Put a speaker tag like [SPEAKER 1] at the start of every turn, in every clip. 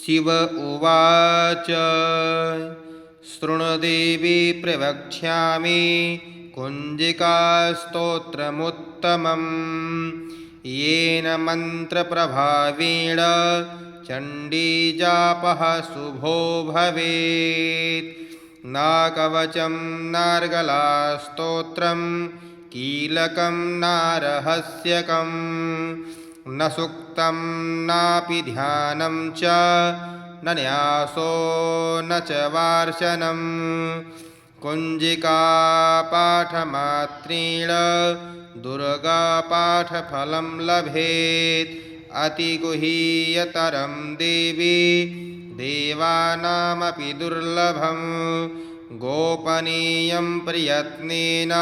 [SPEAKER 1] शिव उवाच शृणुदेवी प्रवक्ष्यामि कुञ्जिकास्तोत्रमुत्तमम् येन मन्त्रप्रभावेण चण्डीजापः शुभो भवेत्। नाकवचं नार्गलास्तोत्रं कीलकं नारहस्यकं न सूक्तं नापि ध्यानं च न न्यासो न च वार्चनं। कुञ्जिकापाठमात्रेण दुर्गापाठफलं लभेत्। अतिगुह्यतरं देवी देवानामपि दुर्लभं। गोपनीयं प्रयत्नेन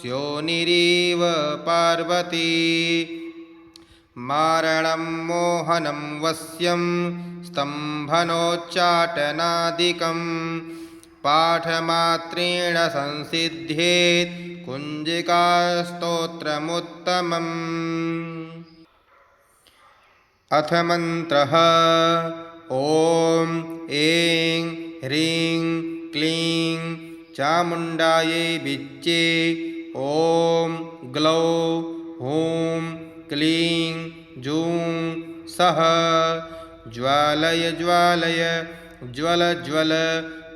[SPEAKER 1] स्योनिरिव पार्वती। मारणं मोहनं वश्यं स्तम्भनोच्चाटनादिकं पाठमात्रेण संसिद्ध्येत् कुञ्जिकास्तोत्रमुत्तमम्। अथ मन्त्रः ॐ ऐं ह्रीं क्लीं चामुण्डायै विच्चे ॐ ग्लौं हूं क्लीं जूं सः ज्वालय ज्वालय ज्वल ज्वल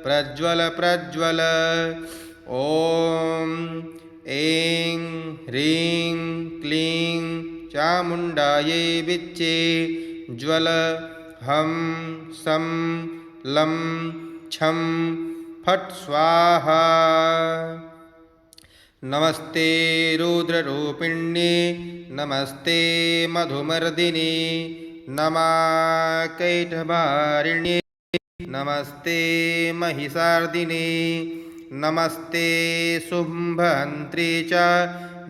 [SPEAKER 1] प्रज्वल प्रज्वल। ॐ ऐं ह्रीं क्लीं चामुण्डायै विच्चे ज्वल हं सं लं छं फट् स्वाहा। नमस्ते रुद्ररूपिण्ये नमस्ते मधुमर्दिने नमः कैटभारिण्ये नमस्ते महिषार्दिने नमस्ते शुम्भहन्त्रे च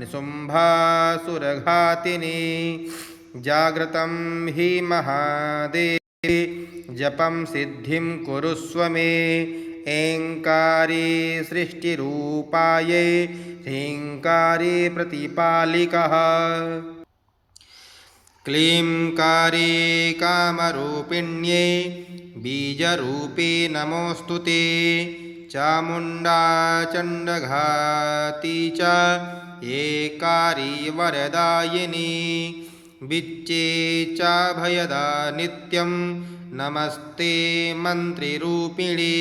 [SPEAKER 1] निशुम्भासुरघातिने। जाग्रतं हि महादेवी जपं सिद्धिं कुरुष्व मे। ऐङ्कारे सृष्टिरूपायै ह्रीङ्कारे प्रतिपालिकः क्लींकारे कामरूपिण्यै बीजरूपे नमोऽस्तु ते। चामुण्डा चण्डघाती च एकारी वरदायिनी विच्चे चाभयदा नित्यं नमस्ते मन्त्रिरूपिणी।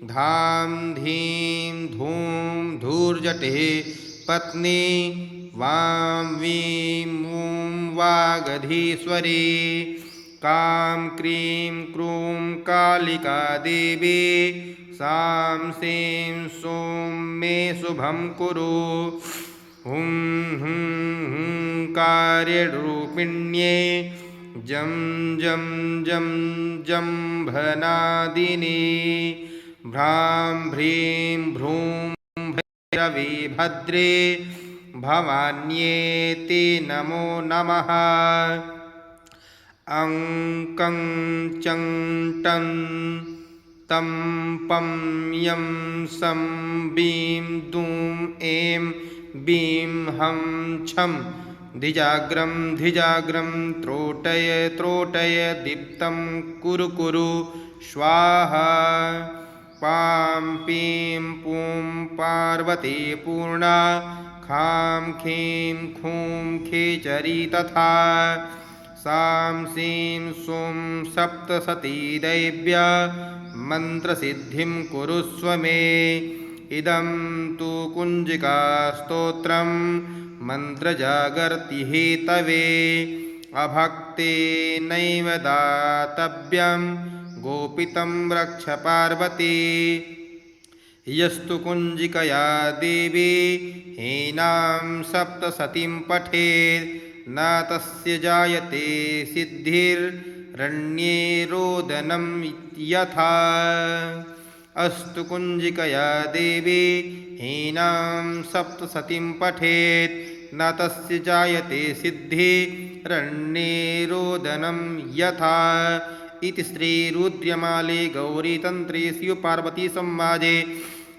[SPEAKER 1] धां धीं धूं धूर्जटे पत्नी वां वीं मूं वागधीश्वरी। कां क्रीं क्रूं कालिका देवी सां सीं सूं मे शुभं कुरु। हुं हुं हुंकार्यरूपिण्ये जं जं जं जम्भनादिनी। भ्रां भ्रीं भ्रूं भैरवी भद्रे भवान्येते नमो नमः। अं कं चं टं तं पं यं सं बीं दूं ऐं बीं हं छं धिजाग्रं धिजाग्रं त्रोटय त्रोटय दीप्तं कुरु कुरु स्वाहा। पां पीं पूं पार्वती पूर्णा खां खीं खूं खेचरी तथा। सां सीं सूं सप्तसती दैव्या मन्त्रसिद्धिं कुरुष्व मे। इदं तु कुञ्जिकास्तोत्रं मन्त्रजागर्ति हेतवे। अभक्तेनैव दातव्यं गोपितं रक्ष पार्वती। यस्तु कुञ्जिकया देवी हीनां सप्तसतीं पठेत् न तस्य जायते सिद्धिररण्ये रोदनं यथा। अस्तु कुञ्जिकया देवी हीनां सप्तसतीं पठेत् न तस्य जायते सिद्धिररण्ये रोदनं यथा। इति श्रीरुद्रमाले गौरीतन्त्रे शिवपार्वतीसंवादे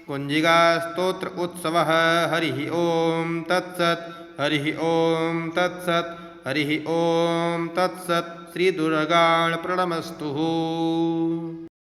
[SPEAKER 1] कुञ्जिकास्तोत्र उत्सवः। हरिः ओं तत्सत् हरिः ओं तत्सत्। हरिः ॐ तत्सत् श्रीदुर्गार्पणमस्तु।